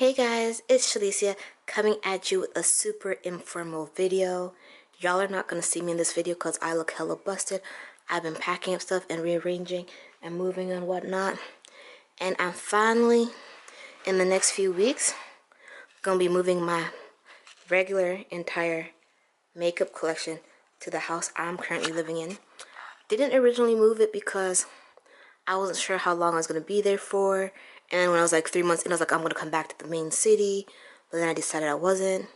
Hey guys, it's Shalicia coming at you with a super informal video. Y'all are not going to see me in this video because I look hella busted. I've been packing up stuff and rearranging and moving and whatnot. And I'm finally, in the next few weeks, going to be moving my regular entire makeup collection to the house I'm currently living in. Didn't originally move it because I wasn't sure how long I was going to be there for. And when I was like 3 months in, I was like, I'm going to come back to the main city. But then I decided I wasn't.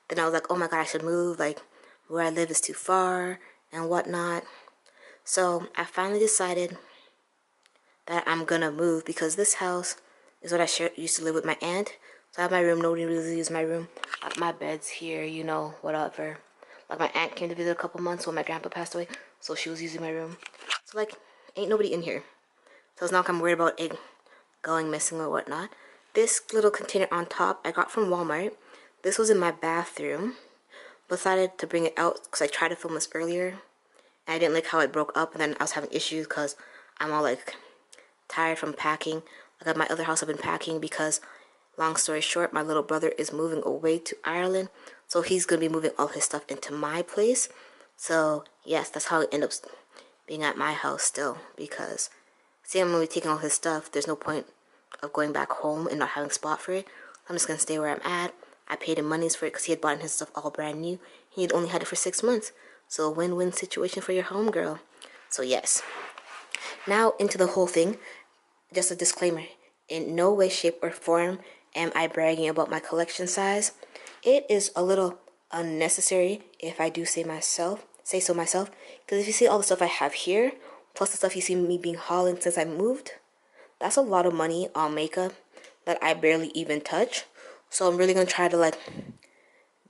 Then I was like, oh my God, I should move. Like, where I live is too far and whatnot. So I finally decided that I'm going to move because this house is what I used to live with my aunt. So I have my room. Nobody really uses my room. Like, my bed's here, you know, whatever. Like, my aunt came to visit a couple months when my grandpa passed away. So she was using my room. So, like, ain't nobody in here. So it's not like I'm worried about it going missing or whatnot. This little container on top I got from Walmart. This was in my bathroom. Decided to bring it out because I tried to film this earlier. And I didn't like how it broke up, and then I was having issues because I'm all like tired from packing. Like at my other house I've been packing because, long story short, my little brother is moving away to Ireland. So he's going to be moving all his stuff into my place. So yes, that's how it ends up being at my house still, because see, I'm going to be taking all his stuff. There's no point of going back home and not having a spot for it. I'm just going to stay where I'm at. I paid him monies for it because he had bought his stuff all brand new. He had only had it for 6 months. So a win-win situation for your homegirl. So yes. Now into the whole thing. Just a disclaimer. In no way, shape, or form am I bragging about my collection size. It is a little unnecessary if I do say so myself. Because if you see all the stuff I have here, plus the stuff you see me being hauling since I moved, that's a lot of money on makeup that I barely even touch. So I'm really going to try to like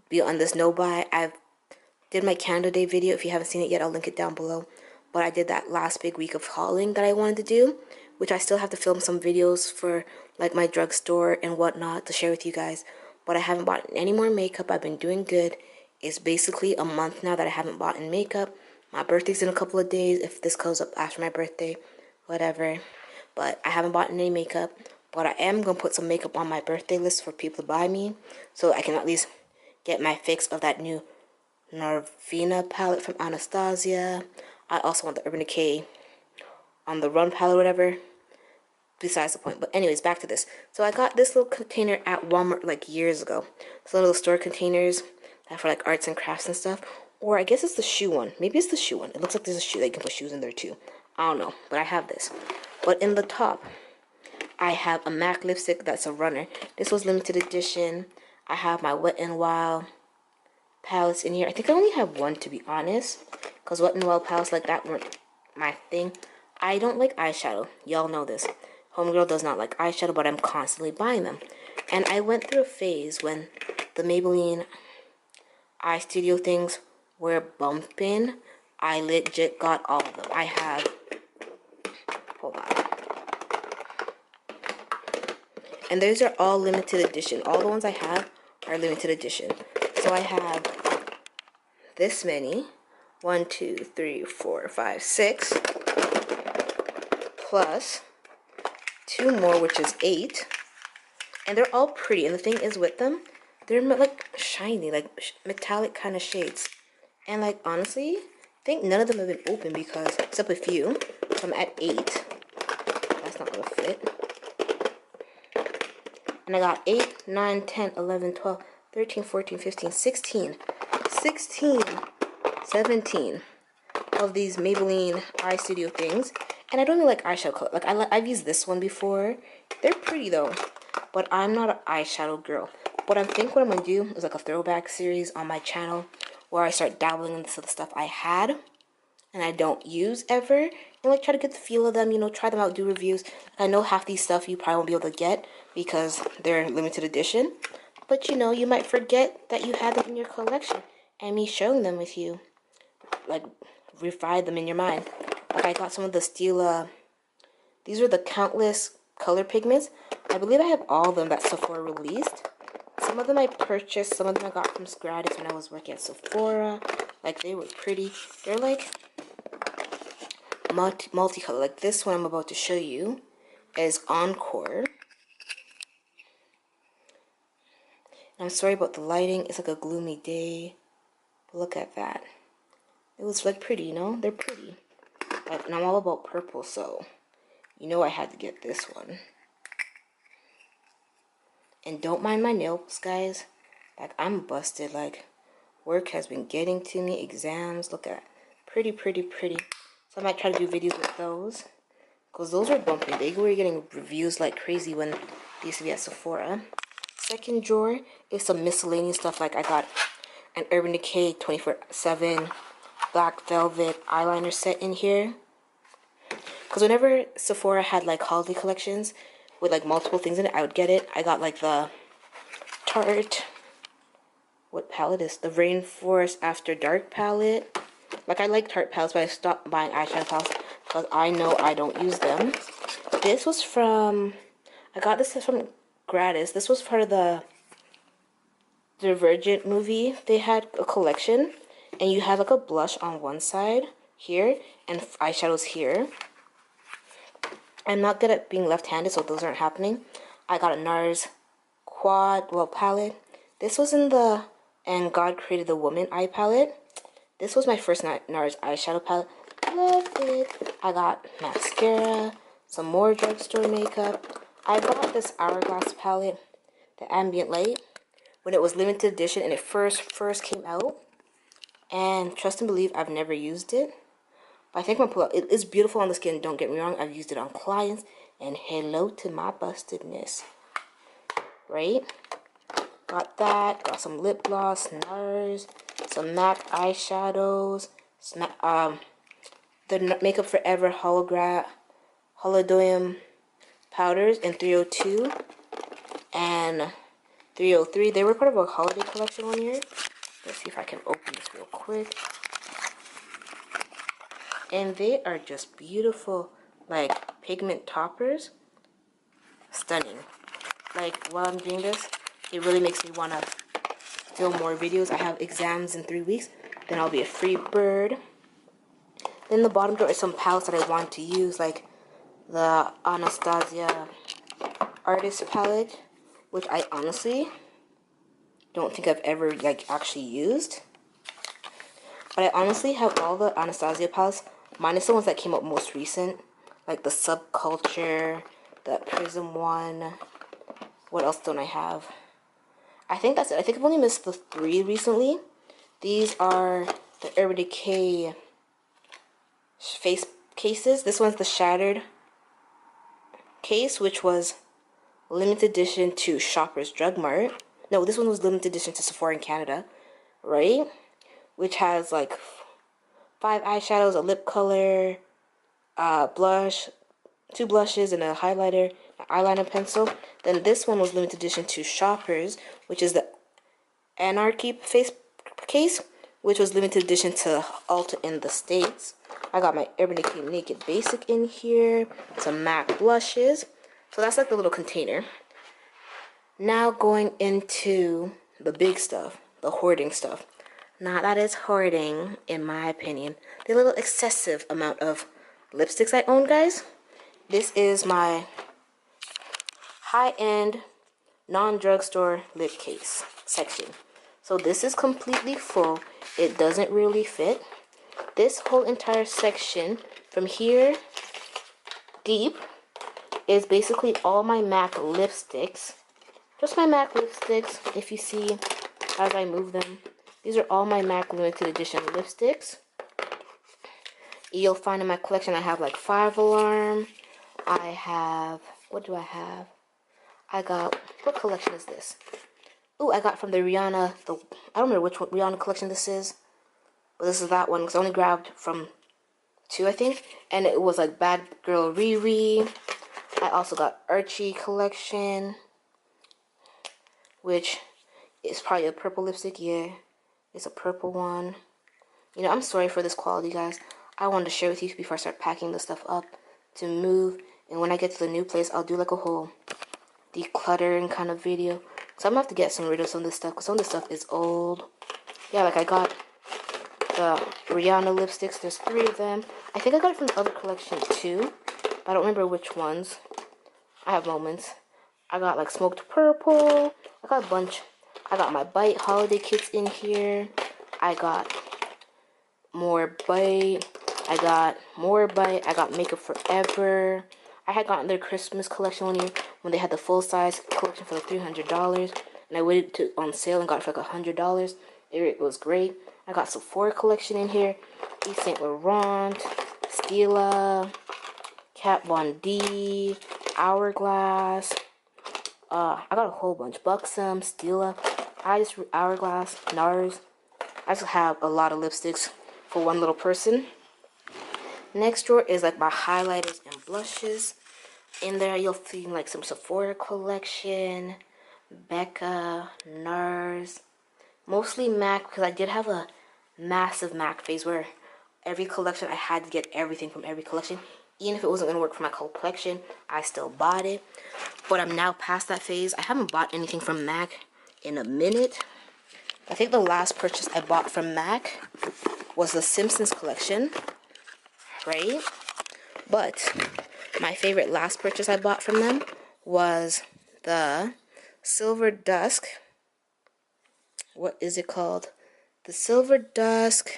be on this no buy. I did my Canada Day video. If you haven't seen it yet, I'll link it down below. But I did that last big week of hauling that I wanted to do, which I still have to film some videos for like my drugstore and whatnot to share with you guys. But I haven't bought any more makeup. I've been doing good. It's basically a month now that I haven't bought in makeup. My birthday's in a couple of days. If this goes up after my birthday, whatever. But I haven't bought any makeup. But I am going to put some makeup on my birthday list for people to buy me, so I can at least get my fix of that new Narvina palette from Anastasia. I also want the Urban Decay on the Run palette, whatever. Besides the point. But anyways, back to this. So I got this little container at Walmart like years ago. It's little store containers that for like arts and crafts and stuff. Or I guess it's the shoe one. Maybe it's the shoe one. It looks like there's a shoe that you can put shoes in there too. I don't know, but I have this. But in the top, I have a MAC lipstick that's a runner. This was limited edition. I have my Wet n Wild palettes in here. I think I only have one, to be honest, because Wet n Wild palettes like that weren't my thing. I don't like eyeshadow. Y'all know this. Homegirl does not like eyeshadow, but I'm constantly buying them. And I went through a phase when the Maybelline eye studio things were bumping. I legit got all of them. I have, hold on. And those are all limited edition. All the ones I have are limited edition. So I have this many. 1, 2, 3, 4, 5, 6. Plus 2 more, which is 8. And they're all pretty. And the thing is with them, they're like shiny, like metallic kind of shades. And like honestly, I think none of them have been open because, except a few. So I'm at 8. That's not going to fit. And I got 8, 9, 10, 11, 12, 13, 14, 15, 16, 17 of these Maybelline eye studio things. And I don't really like eyeshadow color. Like I've used this one before. They're pretty though, but I'm not an eyeshadow girl. What I'm going to do is like a throwback series on my channel where I start dabbling into the stuff I had and I don't use ever, and like try to get the feel of them, you know, try them out, do reviews. I know half these stuff you probably won't be able to get because they're limited edition, but you know, you might forget that you had them in your collection, and me showing them with you, like, revive them in your mind. Like I got some of the Stila, these are the Countless color pigments. I believe I have all of them that Sephora released. Some of them I purchased, some of them I got from gratis when I was working at Sephora. Like, they were pretty. They're like multicolor. Like this one I'm about to show you is Encore. I'm sorry about the lighting. It's like a gloomy day. But look at that. It was like pretty, you know? They're pretty. Like, and I'm all about purple, so you know I had to get this one. And don't mind my nails, guys. Like, I'm busted. Like, work has been getting to me. Exams, look at pretty, pretty, pretty. So I might try to do videos with those. Because those were bumping. They were getting reviews like crazy when they used to be at Sephora. Second drawer is some miscellaneous stuff. Like, I got an Urban Decay 24/7 black velvet eyeliner set in here. Because whenever Sephora had like holiday collections with like multiple things in it, I would get it. I got like the Tarte, what palette is the Rainforest After Dark palette. Like, I like Tarte palettes, but I stopped buying eyeshadow palettes because I know I don't use them. This was from, I got this from Gratis. This was part of the Divergent movie. They had a collection, and you had like a blush on one side here and eyeshadows here. I'm not good at being left-handed, so those aren't happening. I got a NARS palette. This was in the And God Created the Woman eye palette. This was my first NARS eyeshadow palette. Loved it. I got mascara, some more drugstore makeup. I bought this Hourglass palette, the Ambient Light, when it was limited edition and it first came out. And trust and believe, I've never used it. I think I'm gonna pull out. It is beautiful on the skin, don't get me wrong. I've used it on clients, and hello to my bustedness. Right? Got that. Got some lip gloss, NARS, some MAC eyeshadows, the Makeup Forever Holododium powders in 302 and 303. They were part of a holiday collection one year. Let's see if I can open this real quick. And they are just beautiful, like, pigment toppers. Stunning. Like, while I'm doing this, it really makes me want to film more videos. I have exams in 3 weeks. Then I'll be a free bird. Then the bottom drawer is some palettes that I want to use, like the Anastasia Artist palette, which I honestly don't think I've ever, like, actually used. But I honestly have all the Anastasia palettes, minus the ones that came out most recent, like the Subculture, the Prism one. What else don't I have? I think that's it. I think I've only missed the 3 recently. These are the Urban Decay face cases. This one's the Shattered case, which was limited edition to Shoppers Drug Mart. No, this one was limited edition to Sephora in Canada, right? Which has like 5 eyeshadows, a lip color, blush, 2 blushes, and a highlighter, an eyeliner pencil. Then this one was limited edition to Shoppers, which is the Anarchy face case, which was limited edition to Ulta in the States. I got my Urban Decay Naked Basic in here, some MAC blushes. So that's like the little container. Now going into the big stuff, the hoarding stuff. Now that is hoarding, in my opinion. The little excessive amount of lipsticks I own, guys. This is my high-end, non-drugstore lip case section. So this is completely full. It doesn't really fit. This whole entire section from here deep is basically all my MAC lipsticks. Just my MAC lipsticks, if you see as I move them. These are all my MAC limited edition lipsticks. You'll find in my collection I have like 5 Alarm. I have, what do I have? I got, what collection is this? Ooh, I got from the Rihanna, I don't remember which one, Rihanna collection this is. But this is that one, because I only grabbed from 2, I think. And it was like Bad Girl Riri. I also got Archie collection, which is probably a purple lipstick. Yeah, it's a purple one. You know, I'm sorry for this quality, guys. I wanted to share with you before I start packing the stuff up to move. And when I get to the new place, I'll do like a whole decluttering kind of video. So I'm gonna have to get rid of some of this stuff, because some of this stuff is old. Yeah, like I got the Rihanna lipsticks. There's 3 of them. I think I got it from the other collection too. I don't remember which ones. I have moments. I got like Smoked Purple. I got a bunch. I got my Bite holiday kits in here. I got more Bite. I got more Bite. I got Makeup Forever. I had gotten their Christmas collection 1 year when they had the full size collection for like $300, and I waited on sale and got it for like $100. It was great. I got Sephora collection in here. Yves Saint Laurent, Stila, Kat Von D, Hourglass. I got a whole bunch. Buxom, Stila, Hourglass, NARS. I just have a lot of lipsticks for one little person. Next drawer is like my highlighters and blushes. In there you'll see like some Sephora collection, Becca, NARS, mostly MAC, because I did have a massive MAC phase where every collection I had to get everything from every collection. Even if it wasn't going to work for my whole collection, I still bought it. But I'm now past that phase. I haven't bought anything from MAC in a minute. I think the last purchase I bought from MAC was the Simpsons collection, right? But my favorite last purchase I bought from them was the Silver Dusk. What is it called? The Silver Dusk.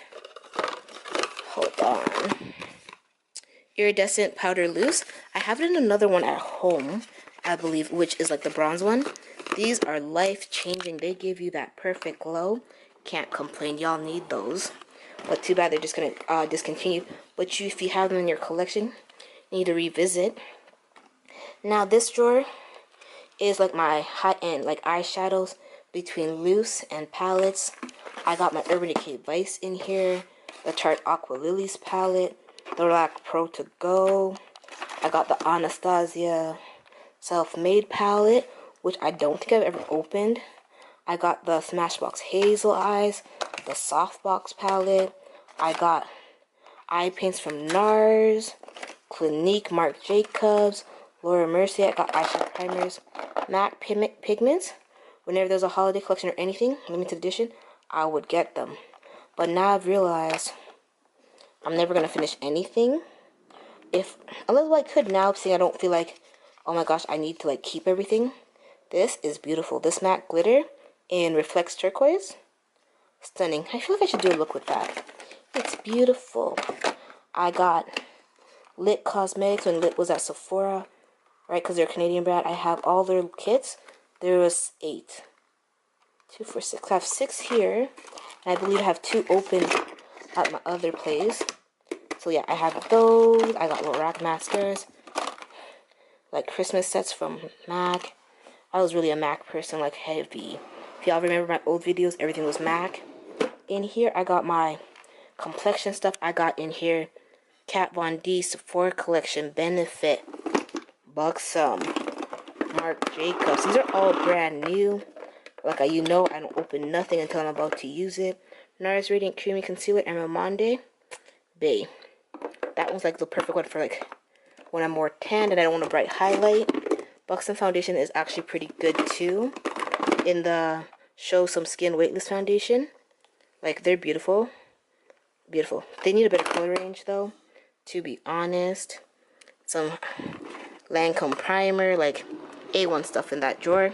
Hold on. Iridescent Powder Loose. I have it in another one at home, I believe, which is like the bronze one. These are life-changing. They give you that perfect glow. Can't complain. Y'all need those. But too bad they're just going to discontinue. But if you have them in your collection, you need to revisit. Now this drawer is like my high-end like eyeshadows between loose and palettes. I got my Urban Decay Vice in here. The Tarte Aqua Lilies palette. The Relax Pro To Go. I got the Anastasia Self-Made palette, which I don't think I've ever opened. I got the Smashbox Hazel Eyes, the Softbox palette. I got eye paints from NARS, Clinique, Marc Jacobs, Laura Mercier. I got eyeshadow primers, MAC pigments. Whenever there's a holiday collection or anything, limited edition, I would get them. But now I've realized I'm never going to finish anything. Unless I could now, seeing I don't feel like, oh my gosh, I need to like keep everything. This is beautiful. This matte glitter in Reflects Turquoise. Stunning. I feel like I should do a look with that. It's beautiful. I got Lit Cosmetics when Lit was at Sephora, right? Because they're a Canadian brand. I have all their kits. There was 8. 2, 4, 6. I have 6 here. And I believe I have 2 open at my other place. So yeah, I have those. I got little rack mascaras. Like Christmas sets from MAC. I was really a MAC person, like heavy. If y'all remember my old videos, everything was MAC. In here, I got my complexion stuff. I got in here Kat Von D, Sephora Collection, Benefit, Buxom, Marc Jacobs. These are all brand new. Like I don't open nothing until I'm about to use it. NARS Radiant Creamy Concealer and Ramonde. Bae. That one's like the perfect one for like when I'm more tan and I don't want a bright highlight. Buxom foundation is actually pretty good too. In the Show Some Skin Weightless foundation. Like they're beautiful. Beautiful. They need a better color range though, to be honest. Some Lancome primer, like A1 stuff in that drawer.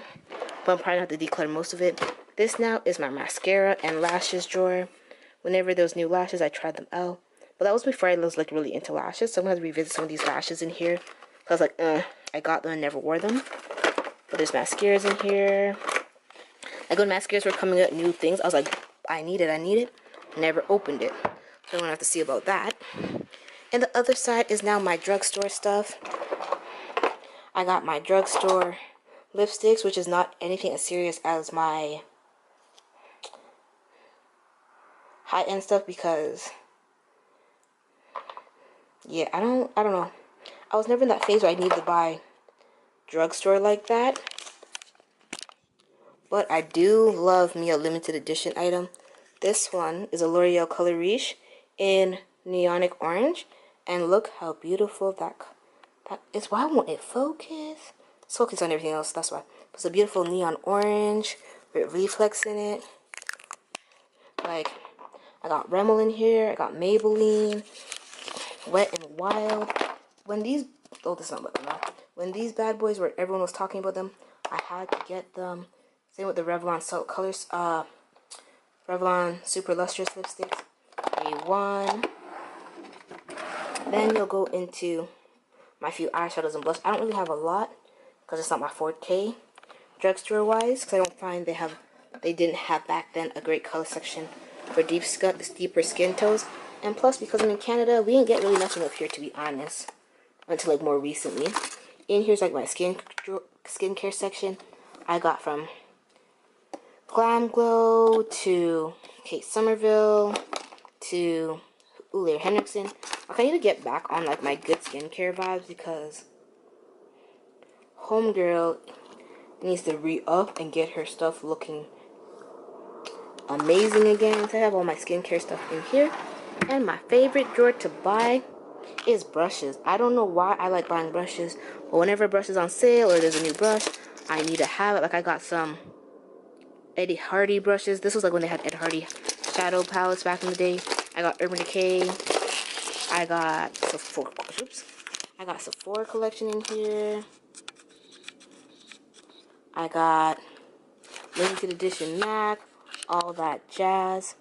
But I'm probably going to have to declutter most of it. This now is my mascara and lashes drawer. Whenever there's new lashes, I tried them out. But that was before I was like really into lashes. So I'm going to revisit some of these lashes in here. I was like, I got them and never wore them. But there's mascaras in here. Like when mascaras were coming out, new things, I was like, I need it. Never opened it. So I'm going to have to see about that. And the other side is now my drugstore stuff. I got my drugstore lipsticks, which is not anything as serious as my high-end stuff because, yeah, I don't know. I was never in that phase where I needed to buy drugstore like that. But I do love me a limited edition item. This one is a L'Oreal Color Riche in Neonic Orange. And look how beautiful that is. Why won't it focus? It's focused on everything else, that's why. It's a beautiful neon orange with reflex in it. Like, I got Rimmel in here. I got Maybelline. Wet and Wild. When these, oh, this is not what, no. When these bad boys were, everyone was talking about them, I had to get them. Same with the Revlon Salt Colors, Revlon Super Lustrous Lipsticks. A1. Then you'll go into my few eyeshadows and blush. I don't really have a lot because it's not my forte drugstore wise, because I don't find they didn't have back then a great color section for deeper skin tones. And plus, because I'm in Canada, we didn't get really nothing up here, to be honest, until like more recently. In here's like my skincare section. I got from Glam Glow to Kate Somerville to Ullair Henriksen. Like, I need to get back on like my good skincare vibes, because homegirl needs to re-up and get her stuff looking amazing again. So I have all my skincare stuff in here. And my favorite drawer to buy is brushes. I don't know why I like buying brushes, but whenever a brush is on sale or there's a new brush, I need to have it. Like, I got some Ed Hardy brushes. This was like when they had Ed Hardy shadow palettes back in the day. I got Urban Decay. I got Sephora. Oops. I got Sephora collection in here. I got limited edition MAC. All that jazz.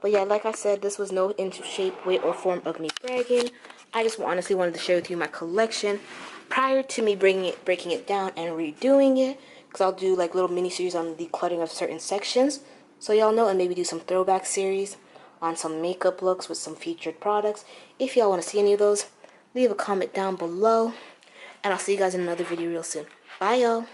But yeah, like I said, this was no inch, shape, way, or form of me bragging. I just honestly wanted to share with you my collection prior to me breaking it down and redoing it. Because I'll do like little mini series on decluttering of certain sections, so y'all know, and maybe do some throwback series on some makeup looks with some featured products. If y'all want to see any of those, leave a comment down below. And I'll see you guys in another video real soon. Bye, y'all.